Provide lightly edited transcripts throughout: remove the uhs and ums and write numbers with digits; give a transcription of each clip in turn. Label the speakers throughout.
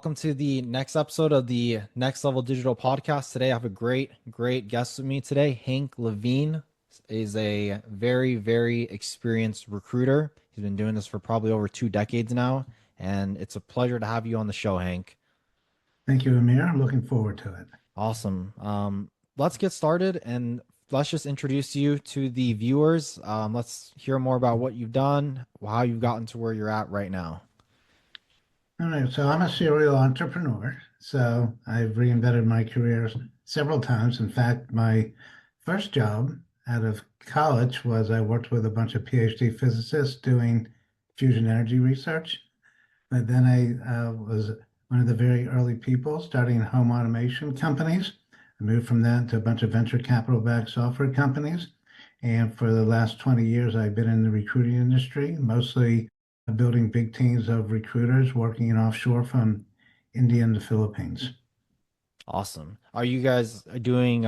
Speaker 1: welcome to the next episode of the Next Level Digital Podcast. Today, I have a great guest with me today. Hank Levine is a very experienced recruiter. He's been doing this for probably over 2 decades now, and it's a pleasure to have you on the show, Hank.
Speaker 2: Thank you, Amir. I'm looking forward to it.
Speaker 1: Awesome. Let's get started and let's just introduce you to the viewers. Let's hear more about what you've done, how you've gotten to where you're at right now.
Speaker 2: All right, so I'm a serial entrepreneur. So I've reinvented my career several times. In fact, my first job out of college was I worked with a bunch of PhD physicists doing fusion energy research. But then I was one of the very early people starting home automation companies. I moved from that to a bunch of venture capital-backed software companies. And for the last 20 years, I've been in the recruiting industry, mostly building big teams of recruiters working in offshore from India and the Philippines.
Speaker 1: Awesome. Are you guys doing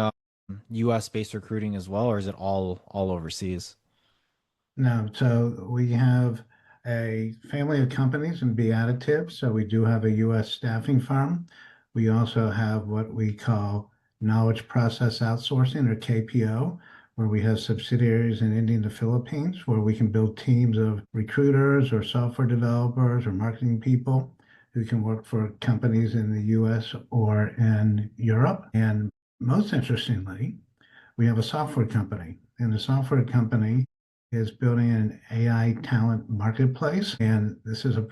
Speaker 1: US based recruiting as well, or is it all overseas?
Speaker 2: No, so we have a family of companies and be additive. So we do have a U.S. staffing firm. We also have what we call knowledge process outsourcing or KPO, where we have subsidiaries in India and the Philippines, where we can build teams of recruiters or software developers or marketing people who can work for companies in the US or in Europe. And most interestingly, we have a software company, and the software company is building an AI talent marketplace. And this is a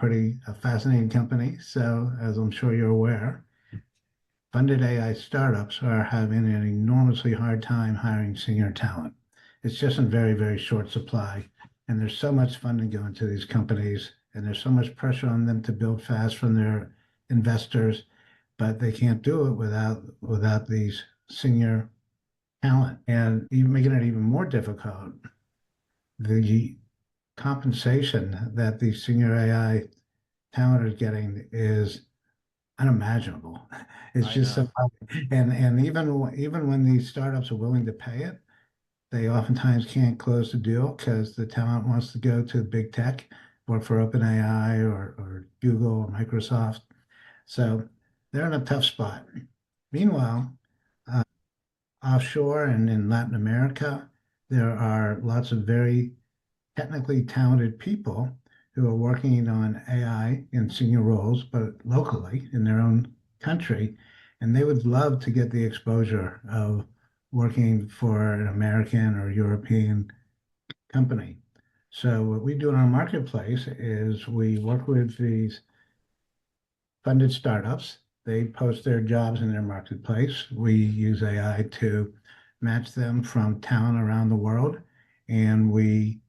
Speaker 2: fascinating company. So, as I'm sure you're aware, funded AI startups are having an enormously hard time hiring senior talent. It's just in very short supply. And there's so much funding going to these companies, and there's so much pressure on them to build fast from their investors, but they can't do it without these senior talent. And even making it even more difficult, the compensation that the senior AI talent is getting is unimaginable. It's
Speaker 1: I
Speaker 2: just
Speaker 1: know.
Speaker 2: so high. And even when these startups are willing to pay it, they oftentimes can't close the deal because the talent wants to go to big tech, work for OpenAI or Google or Microsoft. So they're in a tough spot. Meanwhile, uh, offshore and in Latin America, there are lots of very technically talented people who are working on AI in senior roles, but locally in their own country. And they would love to get the exposure of working for an American or European company. So, what we do in our marketplace is we work with these funded startups. They post their jobs in their marketplace. We use AI to match them from talent around the world, and we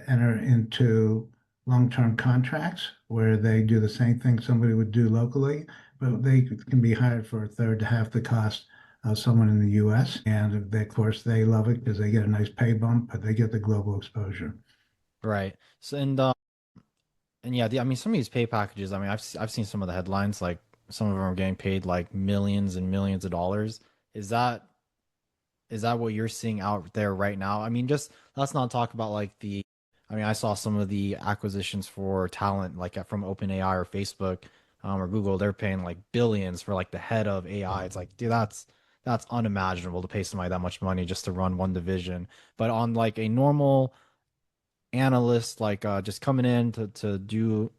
Speaker 2: enter into long-term contracts where they do the same thing somebody would do locally, but they can be hired for a third to half the cost of someone in the U.S. And of course, they love it because they get a nice pay bump, but they get the global exposure.
Speaker 1: Right. So and yeah, I mean some of these pay packages, I mean I've seen some of the headlines like some of them are getting paid like millions and millions of dollars. Is that is that what you're seeing out there right now? I mean, just let's not talk about like the I mean, I saw some of the acquisitions for talent like from OpenAI or Facebook or Google. They're paying like billions for like the head of AI. It's like, dude, that's unimaginable to pay somebody that much money just to run one division. But on like a normal analyst, like just coming in to do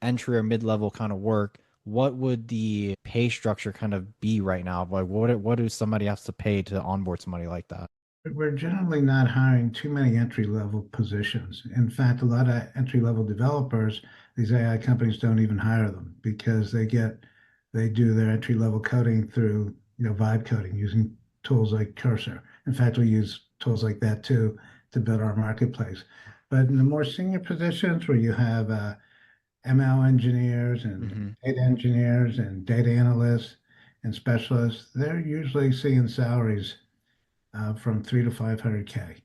Speaker 1: entry or mid-level kind of work, what would the pay structure kind of be right now? Like what do somebody has to pay to onboard somebody like that?
Speaker 2: We're generally not hiring too many entry-level positions. In fact, a lot of entry-level developers, these AI companies don't even hire them because they do their entry-level coding through, vibe coding using tools like Cursor. In fact, we use tools like that too to build our marketplace. But in the more senior positions where you have ML engineers and
Speaker 1: Hmm.
Speaker 2: data engineers and data analysts and specialists, they're usually seeing salaries from 3 to 500K.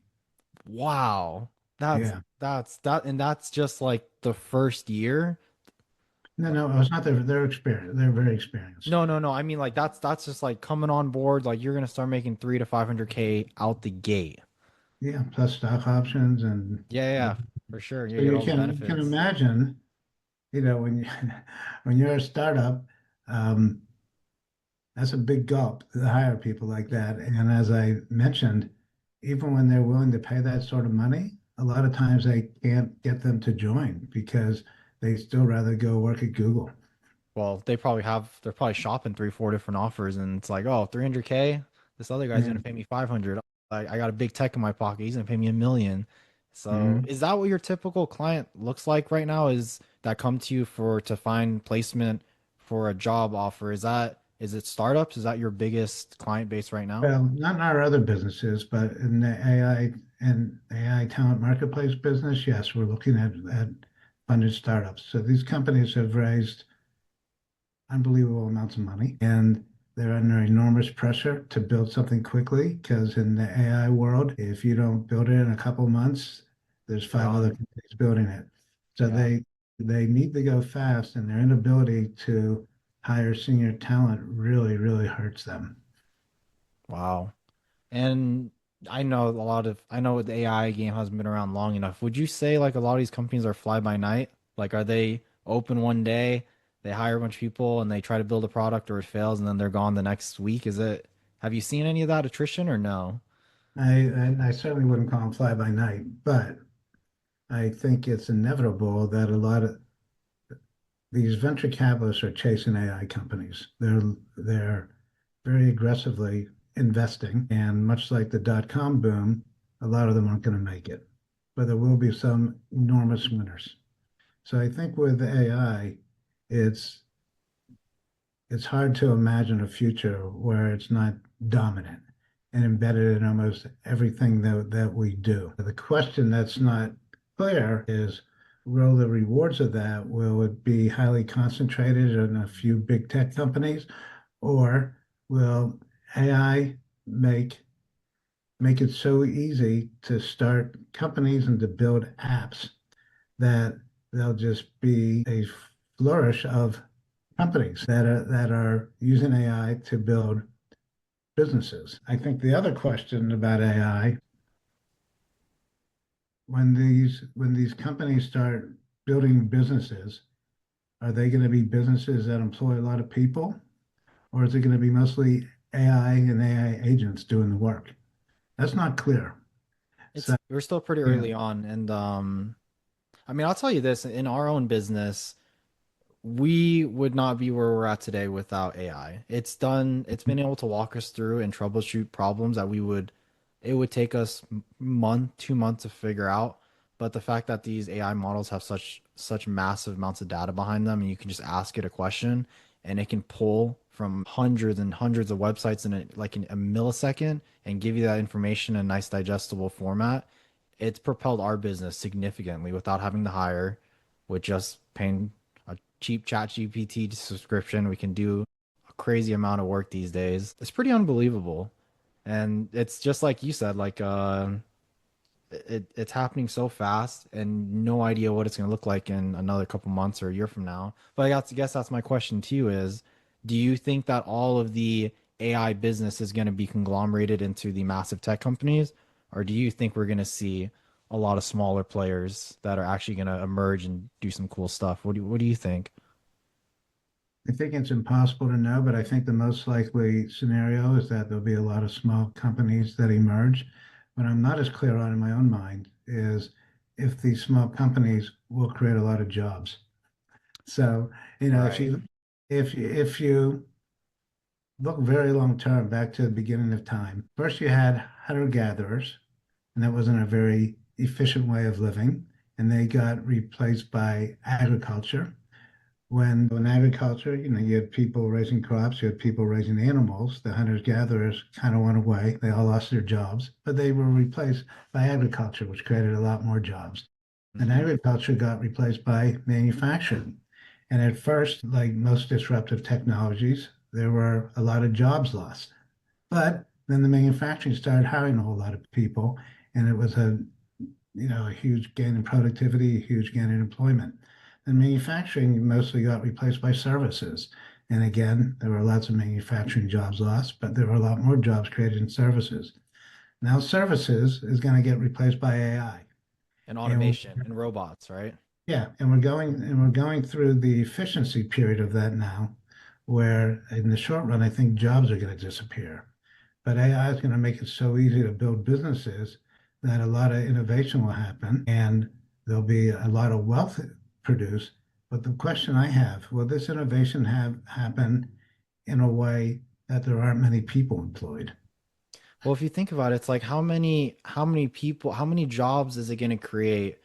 Speaker 1: Wow. That's
Speaker 2: Yeah.
Speaker 1: and that's just like the first year.
Speaker 2: No,
Speaker 1: Like,
Speaker 2: no, it's not their experience. They're very experienced.
Speaker 1: no. I mean, like that's just like coming on board. Like you're gonna start making 300 to 500K out the gate.
Speaker 2: Yeah, plus stock options and
Speaker 1: Yeah, for sure.
Speaker 2: so
Speaker 1: You get
Speaker 2: you
Speaker 1: all the
Speaker 2: can
Speaker 1: benefits.
Speaker 2: imagine, when you when you're a startup, Um, that's a big gulp to hire people like that. And as I mentioned, even when they're willing to pay that sort of money, a lot of times they can't get them to join because they still rather go work at Google.
Speaker 1: Well, they're probably shopping three, four different offers, and it's like, oh, 300K. This other guy's
Speaker 2: Yeah.
Speaker 1: gonna pay me 500. I got a big tech in my pocket. He's gonna pay me 1 million. So,
Speaker 2: Mhm.
Speaker 1: is that what your typical client looks like right now? Is that come to you for to find placement for a job offer? Is it startups? Is that your biggest client base right now?
Speaker 2: Well, not in our other businesses, but in the AI and AI talent marketplace business, yes, we're looking at funded startups. So these companies have raised unbelievable amounts of money and they're under enormous pressure to build something quickly because in the AI world, if you don't build it in a couple of months, there's
Speaker 1: They're
Speaker 2: five other
Speaker 1: gone.
Speaker 2: companies building it. So
Speaker 1: Yeah.
Speaker 2: they need to go fast and their inability to hire senior talent really, really hurts them.
Speaker 1: Wow. And I know the AI game hasn't been around long enough. Would you say like a lot of these companies are fly by night? Like are they open one day, they hire a bunch of people and they try to build a product or it fails and then they're gone the next week? Have you seen any of that attrition or no?
Speaker 2: I certainly wouldn't call them fly by night, but I think it's inevitable that a lot of these venture capitalists are chasing AI companies. They're very aggressively investing, and much like the dot-com boom, a lot of them aren't going to make it, but there will be some enormous winners. So I think with AI, it's it's hard to imagine a future where it's not dominant and embedded in almost everything that we do. The question that's not clear is, will the rewards of that, will it be highly concentrated in a few big tech companies, or will AI make it so easy to start companies and to build apps that there'll just be a flourish of companies that are using AI to build businesses. I think the other question about AI, when these companies start building businesses, are they going to be businesses that employ a lot of people, or is it going to be mostly AI and AI agents doing the work? That's not clear. So,
Speaker 1: We're still pretty
Speaker 2: yeah.
Speaker 1: early on and I mean, I'll tell you this, in our own business, we would not be where we're at today without AI. It's been able to walk us through and troubleshoot problems that it would take us month, 2 months to figure out. But the fact that these AI models have such massive amounts of data behind them, and you can just ask it a question, and it can pull from hundreds and hundreds of websites in a millisecond and give you that information in a nice digestible format. It's propelled our business significantly without having to hire, with just paying a cheap chat GPT subscription. We can do a crazy amount of work these days. It's pretty unbelievable. And it's just like you said, it's happening so fast and no idea what it's going to look like in another couple months or a year from now. But guess that's my question to you is, do you think that all of the AI business is going to be conglomerated into the massive tech companies? Or do you think we're going to see a lot of smaller players that are actually going to emerge and do some cool stuff? What do you think?
Speaker 2: I think it's impossible to know, but I think the most likely scenario is that there'll be a lot of small companies that emerge. What I'm not as clear on in my own mind is if these small companies will create a lot of jobs. So,
Speaker 1: Right.
Speaker 2: if you look very long term back to the beginning of time, first you had hunter-gatherers, and that wasn't a very efficient way of living, and they got replaced by agriculture. When agriculture, you had people raising crops, you had people raising animals. The hunters gatherers kind of went away. They all lost their jobs, but they were replaced by agriculture, which created a lot more jobs. And
Speaker 1: Hmm.
Speaker 2: agriculture got replaced by manufacturing. And at first, like most disruptive technologies, there were a lot of jobs lost. But then the manufacturing started hiring a whole lot of people, and it was a huge gain in productivity, a huge gain in employment. And manufacturing mostly got replaced by services. And again, there were lots of manufacturing jobs lost, but there were a lot more jobs created in services. Now services is going to get replaced by AI.
Speaker 1: And
Speaker 2: And
Speaker 1: automation and robots, right?
Speaker 2: yeah, and we're going through the efficiency period of that now, where in the short run, I think jobs are going to disappear. But AI is going to make it so easy to build businesses that a lot of innovation will happen and there'll be a lot of wealth produced. But the question I have, will this innovation have happen in a way that there aren't many people employed?
Speaker 1: Well, if you think about it, it's like how many people, how many jobs is it going to create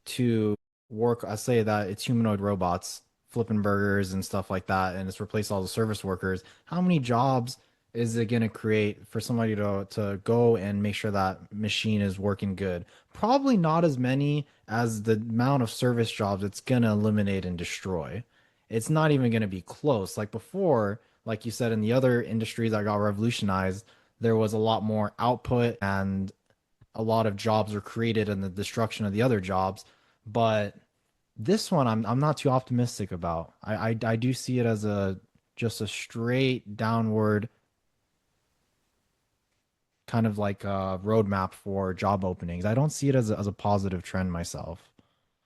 Speaker 1: to work? I say that it's humanoid robots flipping burgers and stuff like that, and it's replaced all the service workers. How many jobs is it going to create for somebody to go and make sure that machine is working good? Probably not as many as the amount of service jobs it's going to eliminate and destroy. It's not even going to be close. Like before, like you said, in the other industries that got revolutionized, there was a lot more output and a lot of jobs were created and the destruction of the other jobs. But this one, I'm not too optimistic about. I do see it as a just a straight downward kind of like a roadmap for job openings. I don't see it as a positive trend myself.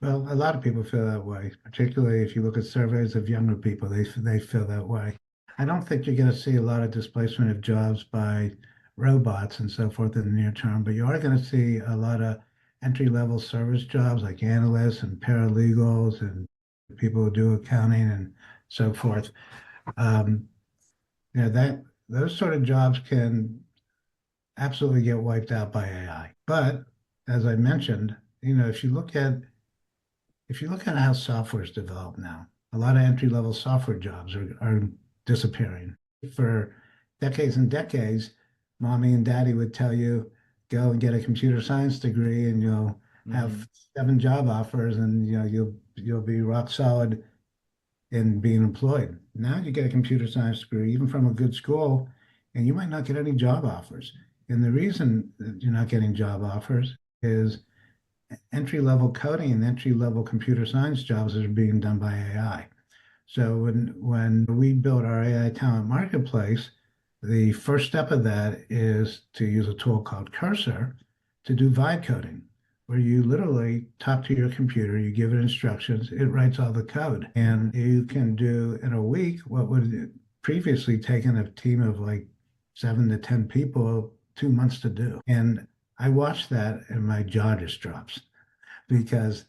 Speaker 2: Well, a lot of people feel that way, particularly if you look at surveys of younger people, they feel that way. I don't think you're going to see a lot of displacement of jobs by robots and so forth in the near term, but you are going to see a lot of entry-level service jobs like analysts and paralegals and people who do accounting and so forth. Um, that those sort of jobs can absolutely get wiped out by AI. But as I mentioned, if you look at how software is developed now, a lot of entry-level software jobs are disappearing. For decades and decades, mommy and daddy would tell you, go and get a computer science degree and you'll
Speaker 1: Hmm.
Speaker 2: have 7 job offers and you'll be rock solid in being employed. Now you get a computer science degree, even from a good school, and you might not get any job offers. And the reason that you're not getting job offers is entry level coding and entry level computer science jobs are being done by AI. So when we built our AI talent marketplace, the first step of that is to use a tool called Cursor to do vibe coding, where you literally talk to your computer, you give it instructions, it writes all the code, and you can do in a week what would previously taken a team of like 7 to 10 people 2 months to do. And I watched that and my jaw just drops because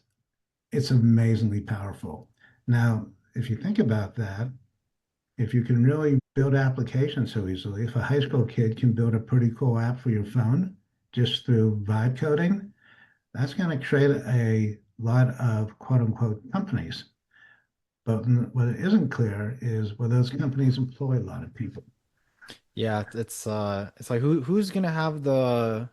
Speaker 2: it's amazingly powerful. Now, if you think about that, if you can really build applications so easily, if a high school kid can build a pretty cool app for your phone just through vibe coding, that's going to create a lot of quote unquote companies. But what isn't clear is will those companies employ a lot of people?
Speaker 1: Yeah, it's like who's gonna have the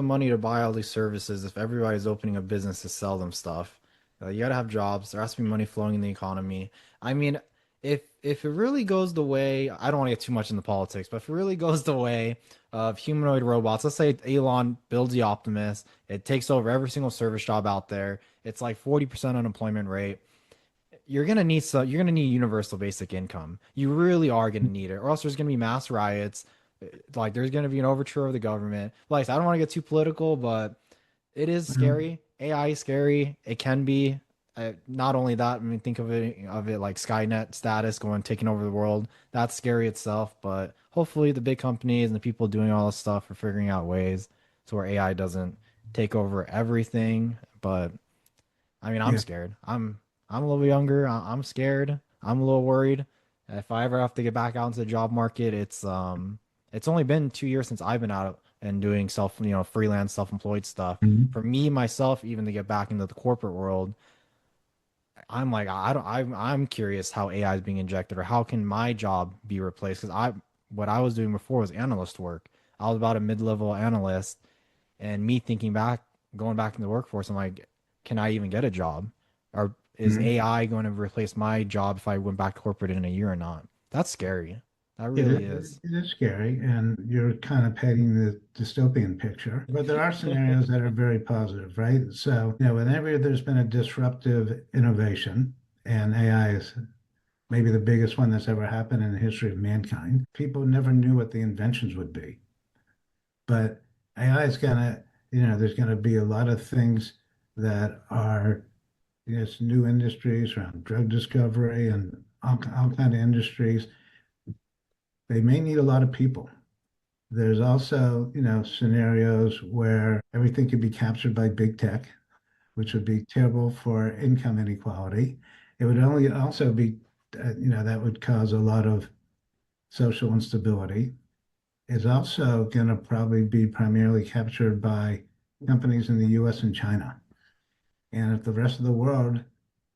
Speaker 1: money to buy all these services if everybody's opening a business to sell them stuff? You gotta have jobs. There has to be money flowing in the economy. I mean, if it really goes the way, I don't want to get too much into politics, but if it really goes the way of humanoid robots, let's say Elon builds the Optimus, it takes over every single service job out there. It's like 40% unemployment rate. You're gonna need universal basic income. You really are gonna need it, or else there's gonna be mass riots. Like there's gonna be an overture of the government. Like I don't want to get too political, but it is
Speaker 2: Well,
Speaker 1: scary. AI is scary. It can be. Not only that, I mean, think of it like Skynet status going taking over the world. That's scary itself. But hopefully, the big companies and the people doing all this stuff are figuring out ways to where AI doesn't take over everything. But I mean, I'm
Speaker 2: yeah.
Speaker 1: scared. I'm a little younger. I'm scared. I'm a little worried. If I ever have to get back out into the job market, it's only been 2 years since I've been out and doing freelance, self-employed stuff.
Speaker 2: Mhm.
Speaker 1: For me myself, even to get back into the corporate world, I'm like I don't I'm curious how AI is being injected or how can my job be replaced? Because I what I was doing before was analyst work. I was about a mid-level analyst, and me thinking back, going back into the workforce, I'm like, can I even get a job? Or is
Speaker 2: Mhm.
Speaker 1: AI going to replace my job if I went back to corporate in a year or not? That's scary. That really is.
Speaker 2: It is scary, and you're kind of painting the dystopian picture. But there are scenarios that are very positive, right? So, whenever there's been a disruptive innovation, and AI is maybe the biggest one that's ever happened in the history of mankind, people never knew what the inventions would be. But AI is gonna, there's gonna be a lot of things that are, it's new industries around drug discovery and all kind of industries. They may need a lot of people. There's also, scenarios where everything could be captured by big tech, which would be terrible for income inequality. It would only also be, that would cause a lot of social instability. It's also going to probably be primarily captured by companies in the US and China. And if the rest of the world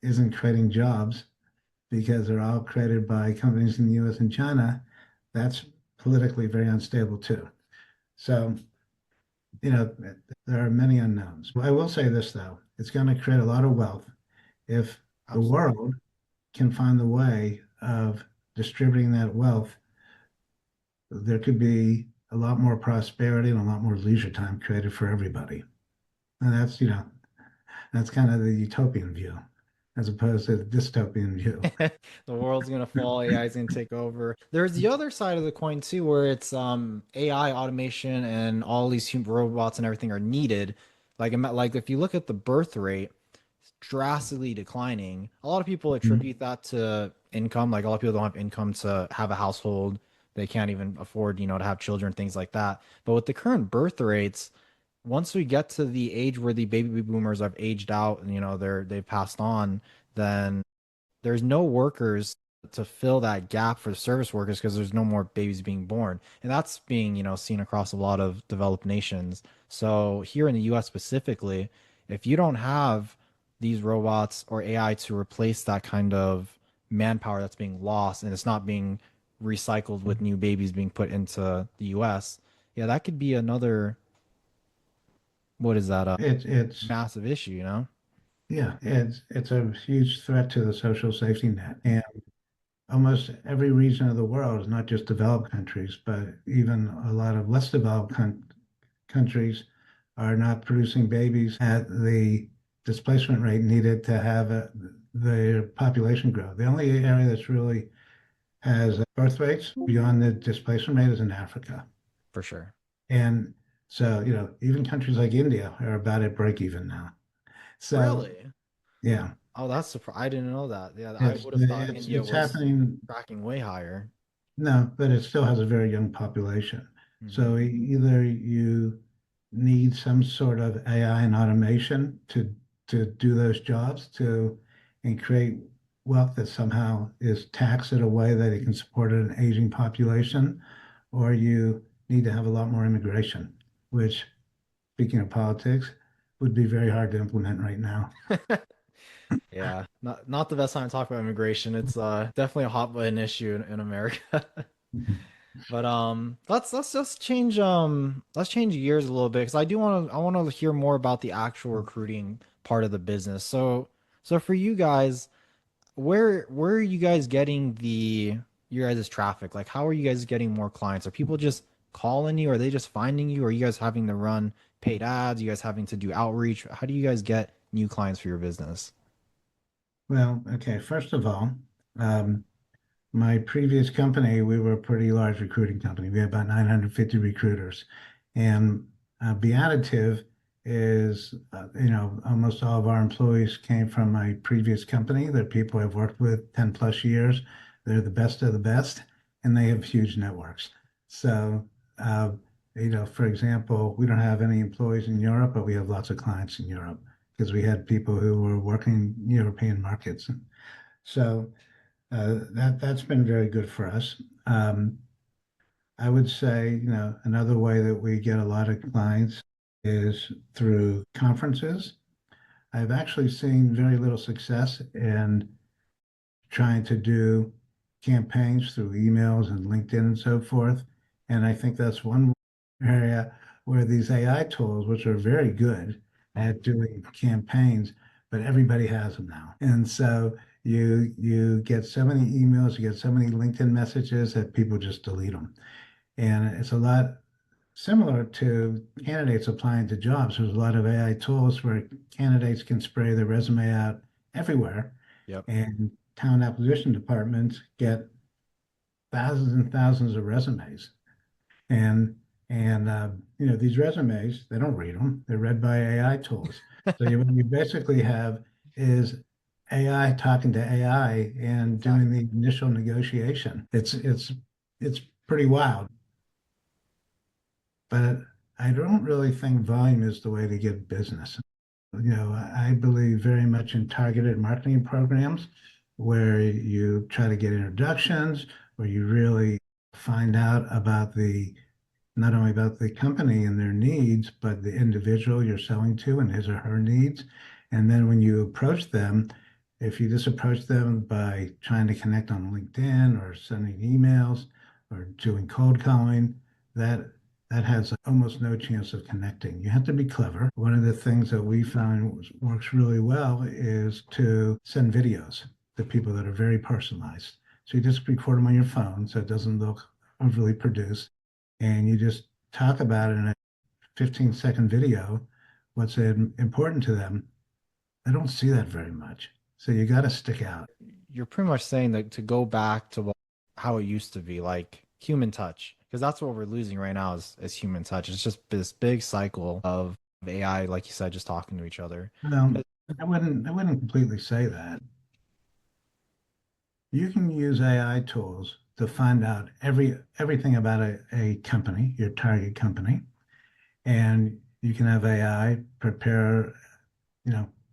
Speaker 2: isn't creating jobs because they're all created by companies in the US and China, that's politically very unstable too. So, you know, there are many unknowns. I will say this, though, it's going to create a lot of wealth if the
Speaker 1: Absolutely.
Speaker 2: world can find the way of distributing that wealth. There could be a lot more prosperity and a lot more leisure time created for everybody. And that's kind of the utopian view as opposed to the dystopian view.
Speaker 1: The world's gonna fall, AI is gonna take over. There's the other side of the coin too, where it's AI automation and all these robots and everything are needed. Like if you look at the birth rate, it's drastically declining. A lot of people
Speaker 2: Mhm.
Speaker 1: attribute that to income. Like a lot of people don't have income to have a household. They can't even afford, to have children, things like that. But with the current birth rates, once we get to the age where the baby boomers have aged out and they've passed on, then there's no workers to fill that gap for the service workers because there's no more babies being born. And that's being, seen across a lot of developed nations. So here in the US specifically, if you don't have these robots or AI to replace that kind of manpower that's being lost and it's not being recycled with new babies being put into the US, yeah, that could be another, what is that, a
Speaker 2: It's
Speaker 1: massive issue?
Speaker 2: yeah, it's a huge threat to the social safety net. And almost every region of the world is not just developed countries, but even a lot of less developed countries are not producing babies at the displacement rate needed to have their population grow. The only area that's really has birth rates beyond the displacement rate is in Africa.
Speaker 1: For sure.
Speaker 2: And so, even countries like India are about at break even now. So,
Speaker 1: Really?
Speaker 2: yeah,
Speaker 1: Oh, that's surprising. I didn't know that. Yeah, I
Speaker 2: it's
Speaker 1: would have thought
Speaker 2: it's
Speaker 1: India
Speaker 2: it's
Speaker 1: was
Speaker 2: happening.
Speaker 1: tracking way higher.
Speaker 2: No, but it still has a very young population.
Speaker 1: Hmm.
Speaker 2: So either you need some sort of AI and automation to do those jobs to and create wealth that somehow is taxed in a way that it can support an aging population, or you need to have a lot more immigration, which, speaking of politics, would be very hard to implement right now.
Speaker 1: Yeah, not the best time to talk about immigration. It's definitely a hot button issue in America. But let's just change let's change gears a little bit because I want to hear more about the actual recruiting part of the business. So for you guys, where are you guys getting your guys' traffic? Like, how are you guys getting more clients? Are people just calling you? Are they just finding you? Are you guys having to run paid ads? You guys having to do outreach? How do you guys get new clients for your business?
Speaker 2: Well, okay, first of all, um, my previous company, we were a pretty large recruiting company. We had about 950 recruiters. And Be Additive is, almost all of our employees came from my previous company. They're people I've worked with 10 plus years. They're the best of the best, and they have huge networks. So, uh, for example, we don't have any employees in Europe, but we have lots of clients in Europe because we had people who were working European markets. So, that's been very good for us. I would say, another way that we get a lot of clients is through conferences. I've actually seen very little success in trying to do campaigns through emails and LinkedIn and so forth. And I think that's one area where these AI tools, which are very good at doing campaigns, but everybody has them now. And so you get so many emails, you get so many LinkedIn messages that people just delete them. And it's a lot similar to candidates applying to jobs. There's a lot of AI tools where candidates can spray their resume out everywhere,
Speaker 1: Yep.
Speaker 2: and talent acquisition departments get thousands and thousands of resumes. And these resumes, they don't read them; they're read by AI tools. So what you basically have is AI talking to AI and doing
Speaker 1: Exactly.
Speaker 2: the initial negotiation. It's pretty wild, but I don't really think volume is the way to get business. I believe very much in targeted marketing programs where you try to get introductions, where you really find out about the not only about the company and their needs, but the individual you're selling to and his or her needs. And then when you approach them, if you just approach them by trying to connect on LinkedIn or sending emails or doing cold calling, that that has almost no chance of connecting. You have to be clever. One of the things that we found works really well is to send videos to people that are very personalized. So you just record them on your phone so it doesn't look overly produced and you just talk about it in a 15-second video, what's important to them. I don't see that very much. So you got to stick out.
Speaker 1: You're pretty much saying that to go back to how it used to be, like human touch, because that's what we're losing right now is human touch. It's just this big cycle of AI, like you said, just talking to each other.
Speaker 2: Um, I wouldn't completely say that. You can use AI tools to find out everything about a company, your target company, and you can have AI prepare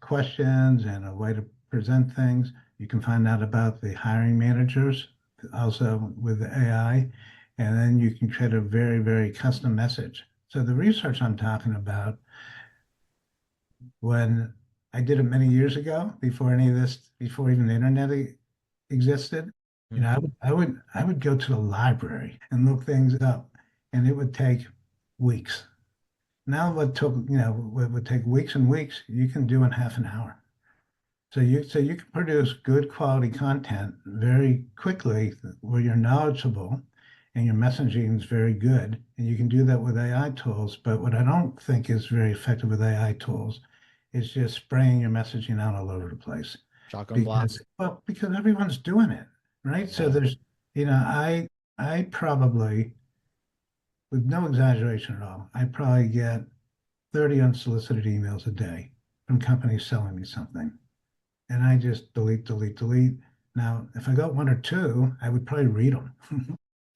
Speaker 2: questions and a way to present things. You can find out about the hiring managers also with the AI, and then you can create a very, very custom message. So the research I'm talking about, when I did it many years ago, before any of this, before even the internet existed,
Speaker 1: Hmm.
Speaker 2: I would go to the library and look things up, and it would take weeks. Now what would take weeks and weeks, you can do in half an hour. So you can produce good quality content very quickly where you're knowledgeable and your messaging is very good. And you can do that with AI tools. But what I don't think is very effective with AI tools is just spraying your messaging out all over the place.
Speaker 1: Shotgun
Speaker 2: Because
Speaker 1: blast.
Speaker 2: well, because everyone's doing it, right? So
Speaker 1: Yeah.
Speaker 2: there's, I probably, with no exaggeration at all, I probably get 30 unsolicited emails a day from companies selling me something and I just delete, delete, delete. Now, if I got one or two, I would probably read them.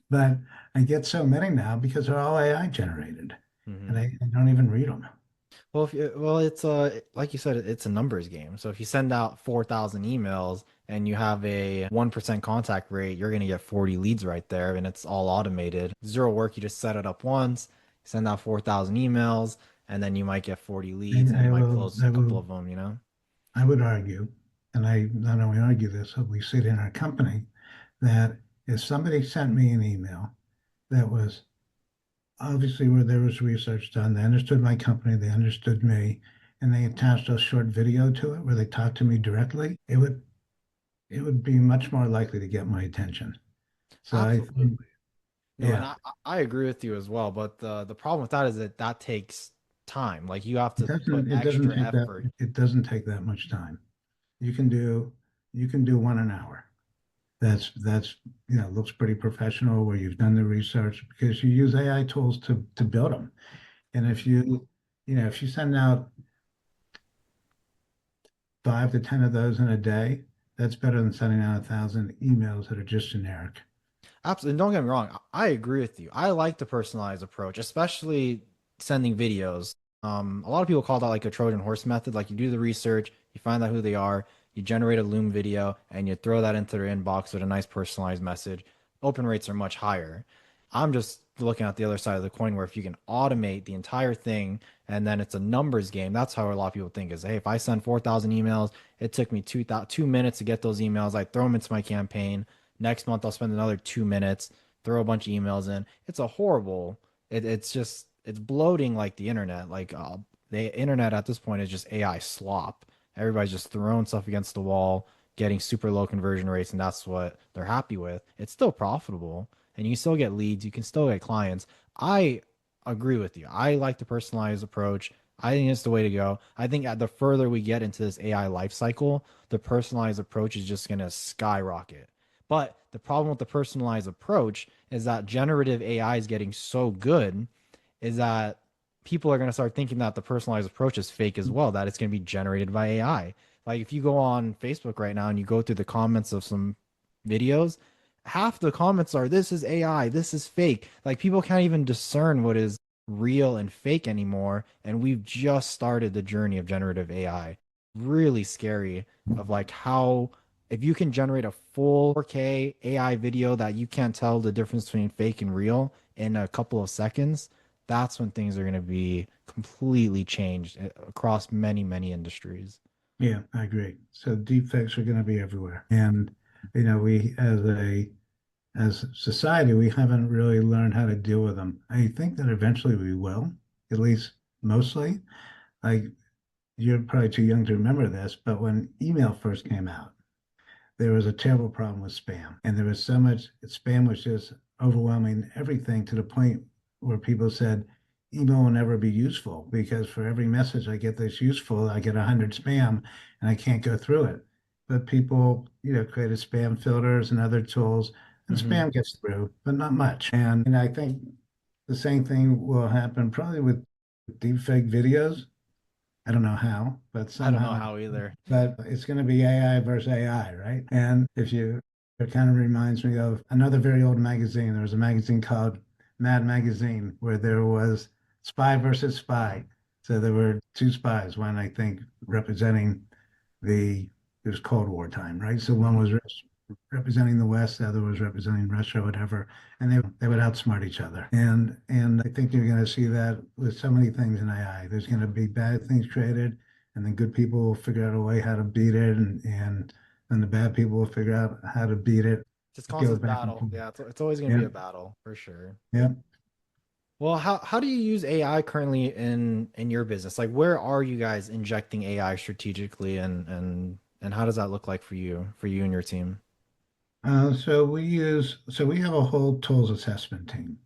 Speaker 2: But I get so many now because they're all AI generated, and
Speaker 1: Hmm.
Speaker 2: I don't even read them.
Speaker 1: Well, it's like you said, it's a numbers game. So if you send out 4,000 emails and you have a 1% contact rate, you're gonna get 40 leads right there, and it's all automated. Zero work. You just set it up once, send out 4,000 emails, and then you might get 40 leads, and
Speaker 2: I,
Speaker 1: you
Speaker 2: I
Speaker 1: might
Speaker 2: will,
Speaker 1: close
Speaker 2: I
Speaker 1: a couple
Speaker 2: will,
Speaker 1: of them, you know?
Speaker 2: I would argue, and I not only argue this, but we see it in our company, that if somebody sent me an email that was obviously where there was research done, they understood my company, they understood me, and they attached a short video to it where they talked to me directly, it would be much more likely to get my attention. So I think,
Speaker 1: Absolutely. No, and
Speaker 2: yeah,
Speaker 1: I agree with you as well. But the problem with that is that that takes time. Like you have
Speaker 2: it
Speaker 1: to put
Speaker 2: doesn't it doesn't
Speaker 1: extra
Speaker 2: take that
Speaker 1: effort.
Speaker 2: it doesn't take that much time. You can do you can do one an hour. That's looks pretty professional where you've done the research because you use AI tools to build them. And if you send out 5 to 10 of those in a day, that's better than sending out 1,000 emails that are just generic.
Speaker 1: Absolutely. And don't get me wrong. I agree with you. I like the personalized approach, especially sending videos. A lot of people call that like a Trojan horse method. Like you do the research, you find out who they are, you generate a Loom video, and you throw that into their inbox with a nice personalized message. Open rates are much higher. I'm just looking at the other side of the coin where if you can automate the entire thing and then it's a numbers game, that's how a lot of people think is, hey, if I send 4,000 emails, it took me 2 minutes to get those emails. I throw them into my campaign. Next month, I'll spend another 2 minutes, throw a bunch of emails in. It's a horrible. It's just it's bloating like the internet. Like the internet at this point is just AI slop. Everybody's just throwing stuff against the wall, getting super low conversion rates, and that's what they're happy with. It's still profitable, and you can still get leads. You can still get clients. I agree with you. I like the personalized approach. I think it's the way to go. I think the further we get into this AI life cycle, the personalized approach is just going to skyrocket. But the problem with the personalized approach is that generative AI is getting so good is that people are going to start thinking that the personalized approach is fake as well, that it's going to be generated by AI. Like if you go on Facebook right now and you go through the comments of some videos, half the comments are this is AI, this is fake. Like people can't even discern what is real and fake anymore. And we've just started the journey of generative AI. Really scary of like how if you can generate a full 4K AI video that you can't tell the difference between fake and real in a couple of seconds, that's when things are going to be completely changed across many, many industries.
Speaker 2: Yeah, I agree. So deepfakes are going to be everywhere. And, we as society, we haven't really learned how to deal with them. I think that eventually we will, at least mostly. Like you're probably too young to remember this, but when email first came out, there was a terrible problem with spam. And there was so much spam was just overwhelming everything to the point where people said email will never be useful because for every message I get that's useful, I get 100 spam and I can't go through it. But people, created spam filters and other tools, and
Speaker 1: Hmm.
Speaker 2: spam gets through, but not much. And I think the same thing will happen probably with deepfake videos. I don't know how, but
Speaker 1: I don't know
Speaker 2: somehow,
Speaker 1: how either.
Speaker 2: but it's going to be AI versus AI, right? And it kind of reminds me of another very old magazine. There was a magazine called Mad Magazine where there was spy versus spy. So there were two spies, one I think representing the it was Cold War time, right? So one
Speaker 1: Mhm.
Speaker 2: was representing the West, the other was representing Russia, whatever, and they would outsmart each other. And I think you're going to see that with so many things in AI. There's going to be bad things created, and then good people will figure out a way how to beat it, and the bad people will figure out how to beat it.
Speaker 1: Just
Speaker 2: It goes
Speaker 1: constant
Speaker 2: back and
Speaker 1: battle.
Speaker 2: forth.
Speaker 1: Yeah, it's always going to be
Speaker 2: Yeah,
Speaker 1: a battle for sure.
Speaker 2: yeah.
Speaker 1: Well, how do you use AI currently in your business? Like where are you guys injecting AI strategically and how does that look like for you and your team?
Speaker 2: So we have a whole tools assessment team,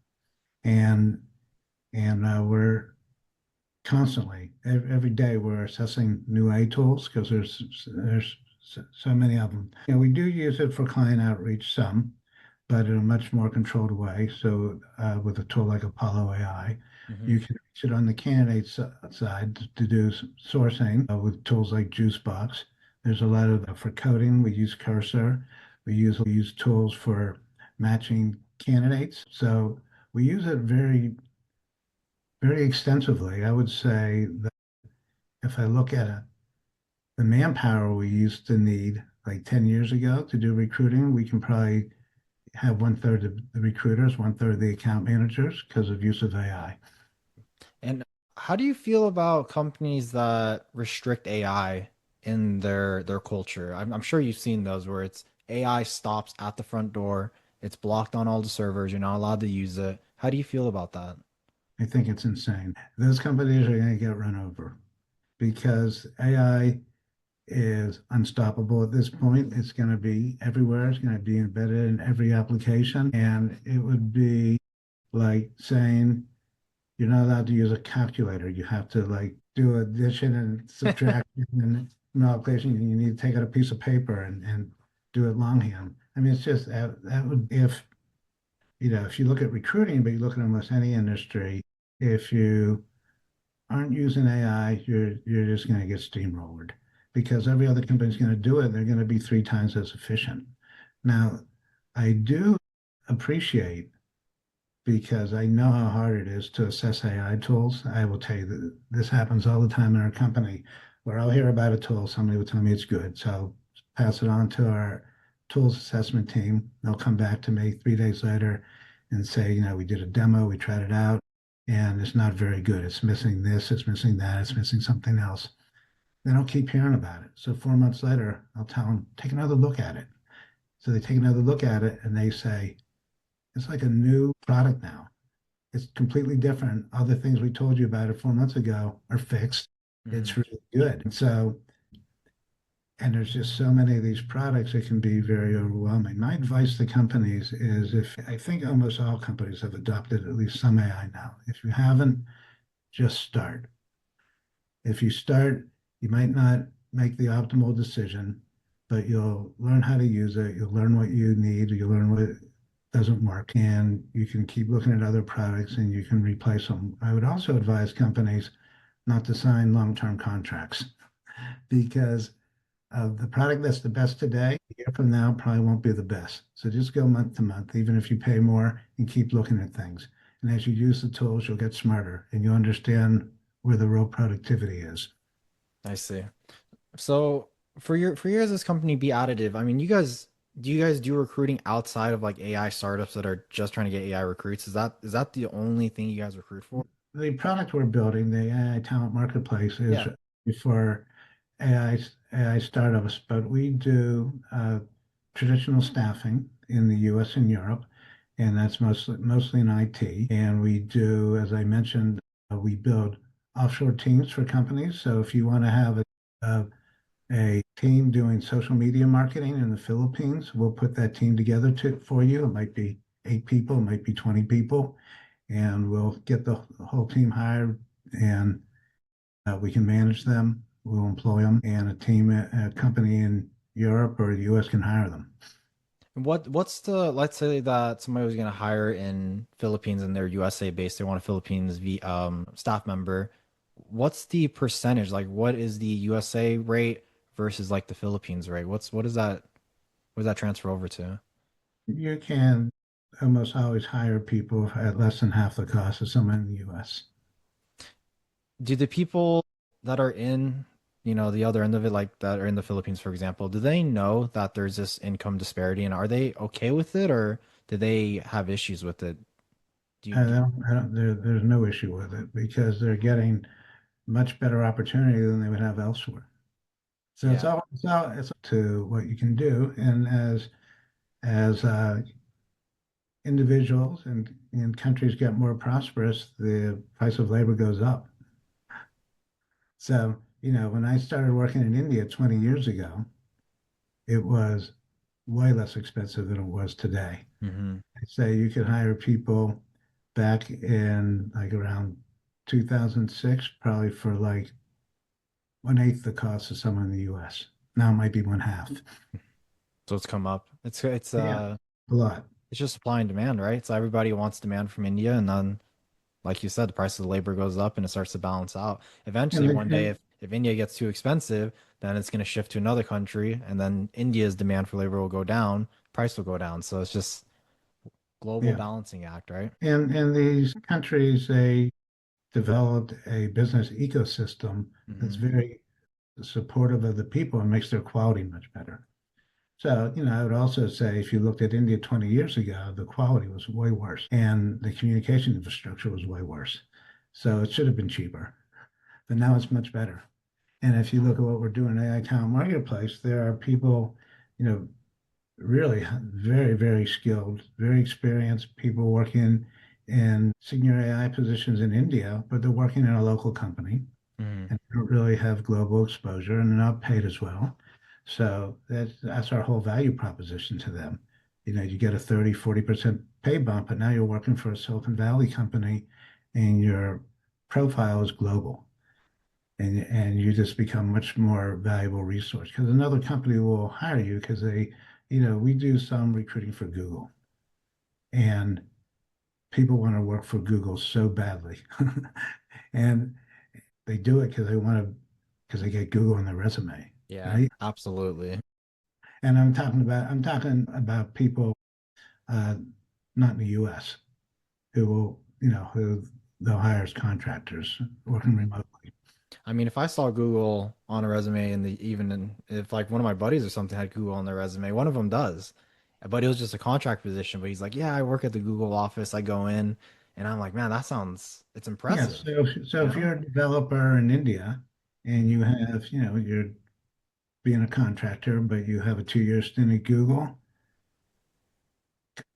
Speaker 2: and we're constantly every day we're assessing new A tools because there's so many of them. We do use it for client outreach some, but in a much more controlled way. So with a tool like Apollo AI,
Speaker 1: Hmm.
Speaker 2: you can use it on the candidate side to do sourcing with tools like Juicebox. There's a lot of for coding. We use Cursor. We use tools for matching candidates. So we use it very very extensively. I would say that if I look at it, the manpower we used to need like 10 years ago to do recruiting, we can probably have one third of the recruiters, one third of the account managers because of use of AI.
Speaker 1: And how do you feel about companies that restrict AI in their culture? I'm sure you've seen those where it's AI stops at the front door, it's blocked on all the servers, you're not allowed to use it. How do you feel about that?
Speaker 2: I think it's insane. Those companies are going to get run over because AI is unstoppable at this point. It's going to be everywhere. It's going to be embedded in every application. And it would be like saying you're not allowed to use a calculator. You have to like do addition and subtraction and multiplication. You need to take out a piece of paper and do it longhand. I mean, it's just that would if you look at recruiting, but you look at almost any industry, if you aren't using AI, you're just going to get steamrolled because every other company's going to do it. They're going to be three times as efficient. Now, I do appreciate because I know how hard it is to assess AI tools. I will tell you that this happens all the time in our company where I'll hear about a tool, somebody will tell me it's good. So I'll pass it on to our tools assessment team. They'll come back to me 3 days later and say, we did a demo, we tried it out, and it's not very good. It's missing this, it's missing that, it's missing something else. Then I'll keep hearing about it. So 4 months later, I'll tell them, take another look at it. So they take another look at it and they say, it's like a new product now. It's completely different. Other things we told you about it 4 months ago are fixed.
Speaker 1: Mhm.
Speaker 2: It's really good. And there's just so many of these products, it can be very overwhelming. My advice to companies is if I think almost all companies have adopted at least some AI now. If you haven't, just start. If you start, you might not make the optimal decision, but you'll learn how to use it. You'll learn what you need. You'll learn what doesn't work. And you can keep looking at other products and you can replace them. I would also advise companies not to sign long-term contracts because The product that's the best today, a year from now, probably won't be the best. So just go month to month, even if you pay more and keep looking at things. And as you use the tools, you'll get smarter and you'll understand where the real productivity is.
Speaker 1: I see. So for your guys' company Be Additive, I mean, you guys do recruiting outside of like AI startups that are just trying to get AI recruits? Is that the only thing you guys recruit for?
Speaker 2: The product we're building, the AI talent marketplace, is
Speaker 1: Yeah.
Speaker 2: for AI startups, but we do traditional staffing in the US and Europe, and that's mostly in IT. And we do, as I mentioned, we build offshore teams for companies. So if you want to have a team doing social media marketing in the Philippines, we'll put that team together for you. It might be 8 people, it might be 20 people, and we'll get the whole team hired and we can manage them. We'll employ them, and a company in Europe or the US can hire them.
Speaker 1: And what's the let's say that somebody was gonna hire in Philippines and they're USA based, they want a Philippines staff member. What's the percentage? Like what is the USA rate versus like the Philippines rate? What does that transfer over to?
Speaker 2: You can almost always hire people at less than half the cost of someone in the US.
Speaker 1: Do the people that are in, you know, the other end of it, like that are in the Philippines, for example, do they know that there's this income disparity and are they okay with it or do they have issues with it? Do
Speaker 2: There's no issue with it because they're getting much better opportunity than they would have elsewhere. So
Speaker 1: yeah.
Speaker 2: it's up to what you can do. And as individuals and countries get more prosperous, the price of labor goes up. So, when I started working in India 20 years ago, it was way less expensive than it was today.
Speaker 1: Hmm.
Speaker 2: I'd say you could hire people back in like around 2006, probably for like one-eighth the cost of someone in the US. Now it might be one half.
Speaker 1: So it's come up.
Speaker 2: Yeah, a lot.
Speaker 1: It's just supply and demand, right? So everybody wants demand from India, and then, like you said, the price of the labor goes up, and it starts to balance out. Eventually,
Speaker 2: And,
Speaker 1: one day,
Speaker 2: and
Speaker 1: if India gets too expensive, then it's going to shift to another country, and then India's demand for labor will go down, price will go down. So it's just global
Speaker 2: yeah,
Speaker 1: balancing act, right?
Speaker 2: and these countries, they developed a business ecosystem that's
Speaker 1: Hmm.
Speaker 2: very supportive of the people and makes their quality much better. So, I would also say if you looked at India 20 years ago, the quality was way worse and the communication infrastructure was way worse. So it should have been cheaper, but now it's much better. And if you look at what we're doing in AI Town Marketplace, there are people, you know, really very, very skilled, very experienced people working in senior AI positions in India, but they're working in a local company
Speaker 1: Hmm.
Speaker 2: and don't really have global exposure and they're not paid as well. So that's our whole value proposition to them. You get a 30, 40% pay bump, but now you're working for a Silicon Valley company and your profile is global. And you just become much more valuable resource because another company will hire you because we do some recruiting for Google and people want to work for Google so badly. And they do it because they get Google on their resume,
Speaker 1: Yeah,
Speaker 2: right?
Speaker 1: absolutely.
Speaker 2: And I'm talking about people uh, not in the U.S. who will, who they'll hire as contractors working
Speaker 1: Mhm.
Speaker 2: remotely.
Speaker 1: I mean, if I saw Google on a resume and if like one of my buddies or something had Google on their resume, one of them does, but it was just a contract position. But he's like, yeah, I work at the Google office. I go in, and I'm like, man, it's
Speaker 2: Yeah,
Speaker 1: impressive,
Speaker 2: so
Speaker 1: you
Speaker 2: if
Speaker 1: know?
Speaker 2: you're a developer in India and
Speaker 1: Mhm.
Speaker 2: you have, you're being a contractor, but you have a 2 year stint at Google,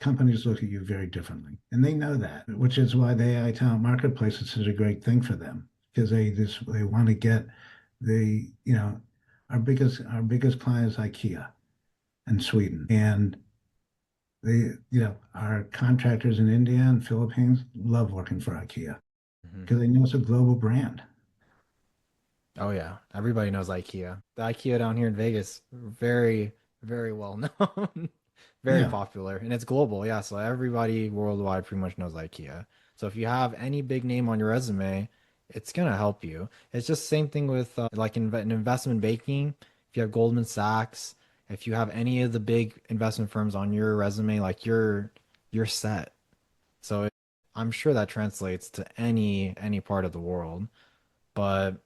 Speaker 2: companies look at you very differently. And they know that, which is why the AI talent marketplace is such a great thing for them because they want to get the, our biggest client is IKEA in Sweden. And our contractors in India and Philippines love working for IKEA
Speaker 1: Mhm.
Speaker 2: because they know it's a global brand.
Speaker 1: Oh yeah, everybody knows IKEA. The IKEA down here in Vegas, very, very well known, very
Speaker 2: Yeah.
Speaker 1: popular, and it's global. Yeah, so everybody worldwide pretty much knows IKEA. So if you have any big name on your resume, it's gonna help you. It's just the same thing with like in investment banking. if you have Goldman Sachs, if you have any of the big investment firms on your resume, like you're set. So I'm sure that translates to any part of the world. But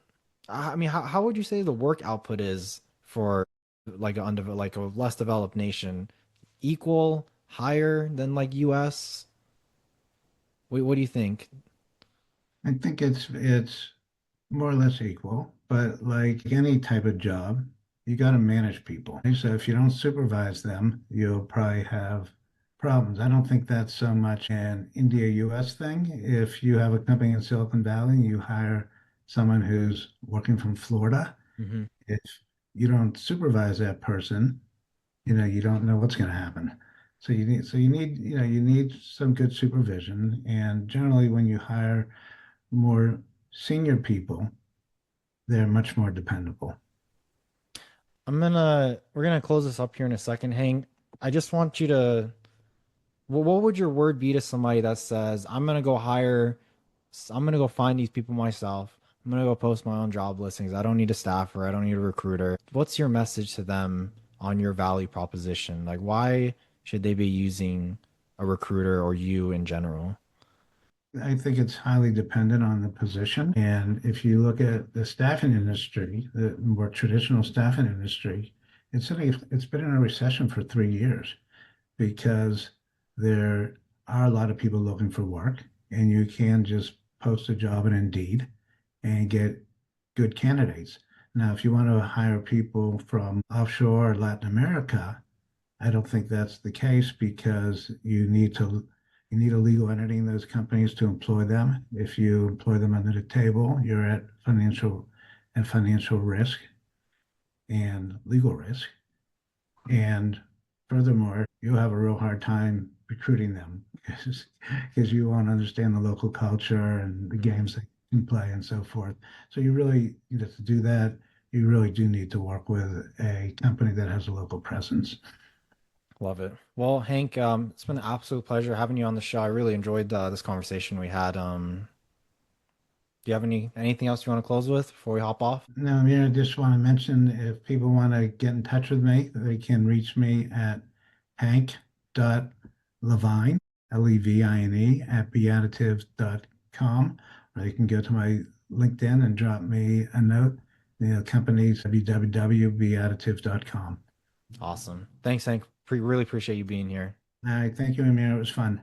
Speaker 1: I mean, how would you say the work output is for like a less developed nation? Equal, higher than like US? What do you think?
Speaker 2: I think it's more or less equal, but like any type of job, you got to manage people. So if you don't supervise them, you'll probably have problems. I don't think that's so much an India US thing. If you have a company in Silicon Valley and you hire someone who's working from Florida,
Speaker 1: Hmm.
Speaker 2: if you don't supervise that person, you don't know what's going to happen. So you need some good supervision. And generally, when you hire more senior people, they're much more dependable.
Speaker 1: We're gonna close this up here in a second, Hank. I just want you to, what would your word be to somebody that says, I'm gonna go find these people myself. I'm gonna go post my own job listings. I don't need a staffer. I don't need a recruiter. What's your message to them on your value proposition? Like, why should they be using a recruiter or you in general?
Speaker 2: I think it's highly dependent on the position. And if you look at the staffing industry, the more traditional staffing industry, it's been in a recession for 3 years because there are a lot of people looking for work, and you can just post a job in Indeed and get good candidates. Now, if you want to hire people from offshore or Latin America, I don't think that's the case because you need a legal entity in those companies to employ them. If you employ them under the table, you're at financial risk and legal risk. And furthermore, you'll have a real hard time recruiting them because you won't understand the local culture and the
Speaker 1: Hmm.
Speaker 2: games they can play and so forth. So to do that, you really do need to work with a company that has a local presence.
Speaker 1: Love it. Well, Hank, it's been an absolute pleasure having you on the show. I really enjoyed this conversation we had. Do you have anything else you want to close with before we hop off?
Speaker 2: No, I mean, I just want to mention if people want to get in touch with me, they can reach me at hank.levine, Levine, at beadditives.com, or they can go to my LinkedIn and drop me a note. The company's www.beadditives.com.
Speaker 1: Awesome. Thanks, Hank. Really appreciate you being here.
Speaker 2: All right, thank you, Amir. It was fun.